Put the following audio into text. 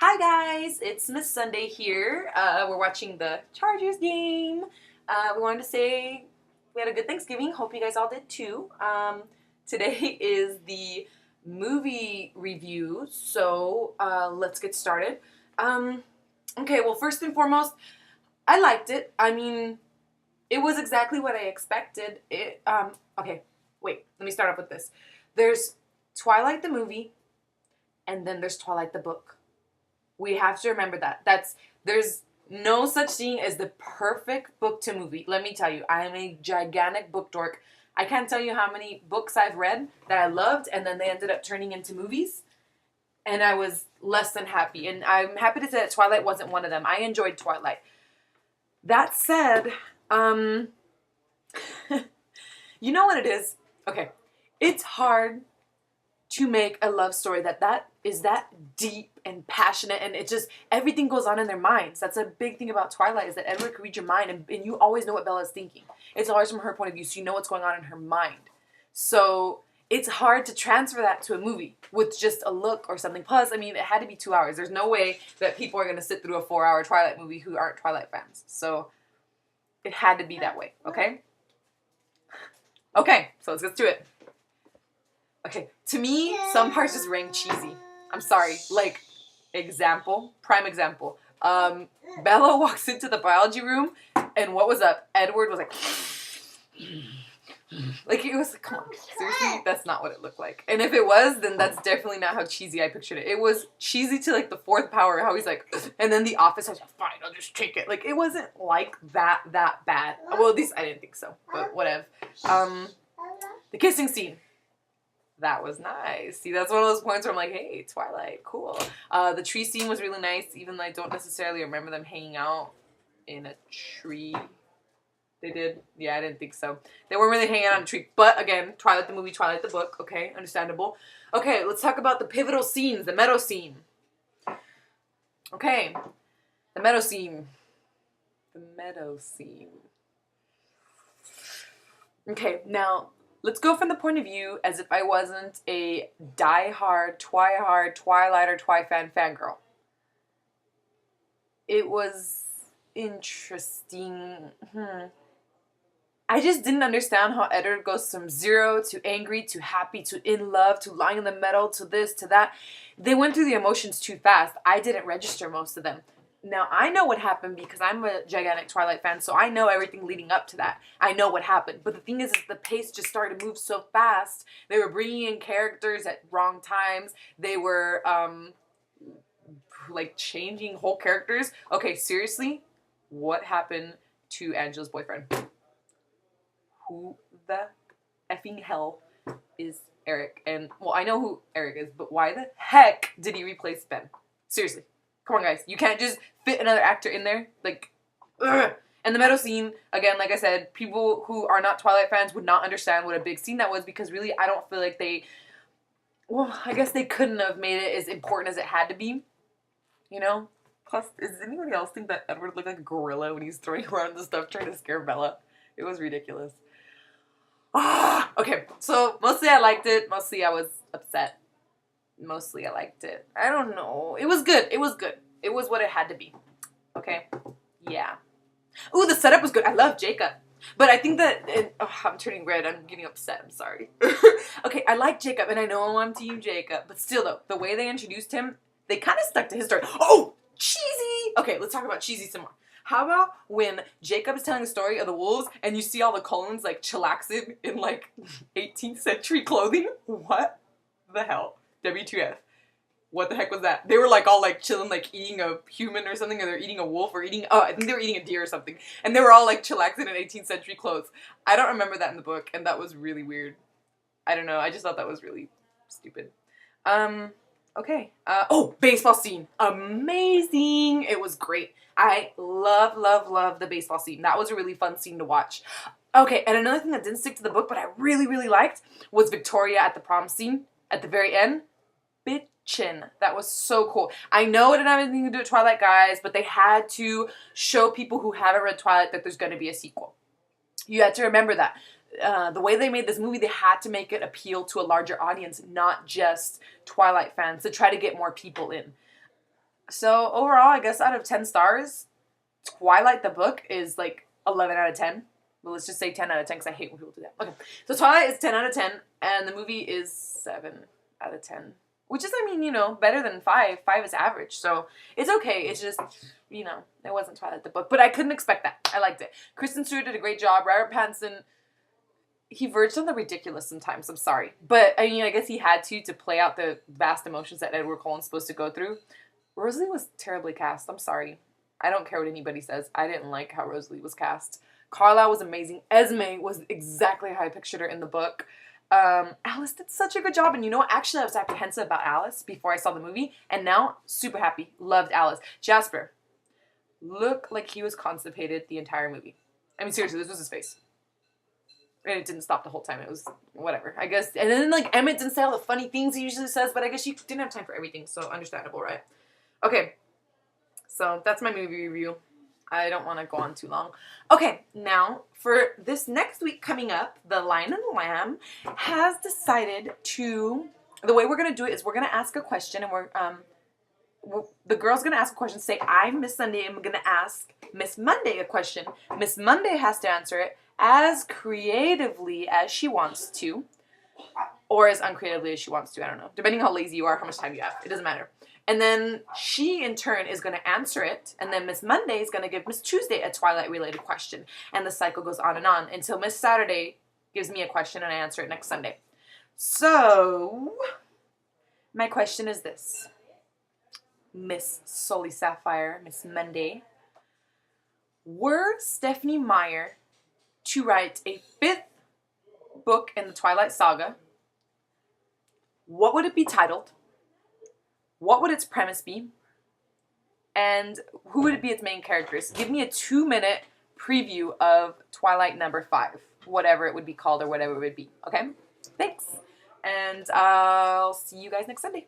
Hi guys, it's Miss Sunday here. We're watching the Chargers game. We wanted to say we had a good Thanksgiving. Hope you guys all did too. Today is the movie review, so let's get started. Okay, well, first and foremost, I liked it. I mean, it was exactly what I expected. Okay, wait, let me start off with this. There's Twilight the movie, and then there's Twilight the book. We have to remember that. There's no such thing as the perfect book to movie. Let me tell you, I am a gigantic book dork. I can't tell you how many books I've read that I loved and then they ended up turning into movies. And I was less than happy. And I'm happy to say that Twilight wasn't one of them. I enjoyed Twilight. That said, you know what it is? Okay. It's hard to make a love story that is that deep and passionate, and it just, everything goes on in their minds. That's a big thing about Twilight, is that Edward can read your mind, and you always know what Bella's thinking. It's always from her point of view, so you know what's going on in her mind. So it's hard to transfer that to a movie with just a look or something. Plus, I mean, it had to be 2 hours. There's no way that people are going to sit through a 4-hour Twilight movie who aren't Twilight fans. So it had to be that way, okay? Okay, so let's get to it. Okay, to me, some parts just rang cheesy. I'm sorry. Like, prime example. Bella walks into the biology room, and what was up? Edward was like, it was like, come on, seriously? That's not what it looked like. And if it was, then that's definitely not how cheesy I pictured it. It was cheesy to, like, the fourth power, how he's like, and then the office, I was like, fine, I'll just take it. Like, it wasn't like that bad. Well, at least I didn't think so, but whatever. The kissing scene. That was nice. See, that's one of those points where I'm like, hey, Twilight, cool. The tree scene was really nice, even though I don't necessarily remember them hanging out in a tree. They did? Yeah, I didn't think so. They weren't really hanging out in a tree. But, again, Twilight the movie, Twilight the book. Okay, understandable. Okay, let's talk about the pivotal scenes, the meadow scene. Okay, the meadow scene. The meadow scene. Okay, now, let's go from the point of view as if I wasn't a die-hard, Twilight or Twi-fan fangirl. It was interesting. I just didn't understand how Edward goes from 0 to angry to happy to in love to lying in the middle to this to that. They went through the emotions too fast. I didn't register most of them. Now, I know what happened because I'm a gigantic Twilight fan, so I know everything leading up to that. I know what happened. But the thing is the pace just started to move so fast. They were bringing in characters at wrong times. They were, changing whole characters. Okay, seriously? What happened to Angela's boyfriend? Who the effing hell is Eric? And, well, I know who Eric is, but why the heck did he replace Ben? Seriously. Come on, guys. You can't just fit another actor in there. Like, ugh. And the meadow scene, again, like I said, people who are not Twilight fans would not understand what a big scene that was, because really, I don't feel like I guess they couldn't have made it as important as it had to be. You know? Plus, does anybody else think that Edward looked like a gorilla when he's throwing around the stuff trying to scare Bella? It was ridiculous. Okay, so mostly I liked it. Mostly I was upset. Mostly I liked it. I don't know. It was good. It was good. It was what it had to be. Okay? Yeah. Ooh, the setup was good. I love Jacob. But I think that... I'm turning red. I'm getting upset. I'm sorry. Okay, I like Jacob, and I know I'm Team Jacob. But still, though, the way they introduced him, they kind of stuck to his story. Oh! Cheesy! Okay, let's talk about cheesy some more. How about when Jacob is telling the story of the wolves, and you see all the Cullens, like, chillaxing in, like, 18th century clothing? What the hell? WTF. What the heck was that? They were like all like chilling, like eating a human or something, or they're eating a wolf or I think they were eating a deer or something. And they were all like chillaxing in 18th century clothes. I don't remember that in the book, and that was really weird. I don't know, I just thought that was really stupid. Okay. Baseball scene. Amazing! It was great. I love the baseball scene. That was a really fun scene to watch. Okay, and another thing that didn't stick to the book, but I really liked, was Victoria at the prom scene at the very end. Bitchin'. That was so cool. I know it didn't have anything to do with Twilight, guys, but they had to show people who haven't read Twilight that there's going to be a sequel. You had to remember that. The way they made this movie, they had to make it appeal to a larger audience, not just Twilight fans, to try to get more people in. So overall, I guess out of 10 stars, Twilight the book is like 11 out of 10. Well, let's just say 10 out of 10 because I hate when people do that. Okay, so Twilight is 10 out of 10, and the movie is 7 out of 10. Which is, I mean, you know, better than 5. 5 is average, so it's okay. It's just, you know, it wasn't Twilight the book. But I couldn't expect that. I liked it. Kristen Stewart did a great job. Robert Pattinson, he verged on the ridiculous sometimes. I'm sorry. But, I mean, I guess he had to play out the vast emotions that Edward Cullen's supposed to go through. Rosalie was terribly cast. I'm sorry. I don't care what anybody says. I didn't like how Rosalie was cast. Carlisle was amazing. Esme was exactly how I pictured her in the book. Alice did such a good job. And you know what? Actually, I was apprehensive about Alice before I saw the movie. And now, super happy. Loved Alice. Jasper looked like he was constipated the entire movie. I mean, seriously, this was his face. And it didn't stop the whole time. It was whatever, I guess. And then, like, Emmett didn't say all the funny things he usually says. But I guess you didn't have time for everything. So, understandable, right? Okay. So, that's my movie review. I don't want to go on too long. Okay, now for this next week coming up, The Lion and the Lamb has decided to. The way we're gonna do it is we're gonna ask a question, and the girl's gonna ask a question. Say, "I'm Miss Sunday." I'm gonna ask Miss Monday a question. Miss Monday has to answer it as creatively as she wants to, or as uncreatively as she wants to. I don't know, depending on how lazy you are, how much time you have. It doesn't matter. And then she, in turn, is going to answer it. And then Miss Monday is going to give Miss Tuesday a Twilight-related question. And the cycle goes on and on until Miss Saturday gives me a question and I answer it next Sunday. So, my question is this. Miss Sully Sapphire, Miss Monday, were Stephenie Meyer to write a 5th book in the Twilight Saga, what would it be titled? What would its premise be? And who would it be its main characters? Give me a 2-minute preview of Twilight number 5. Whatever it would be called or whatever it would be. Okay? Thanks. And I'll see you guys next Sunday.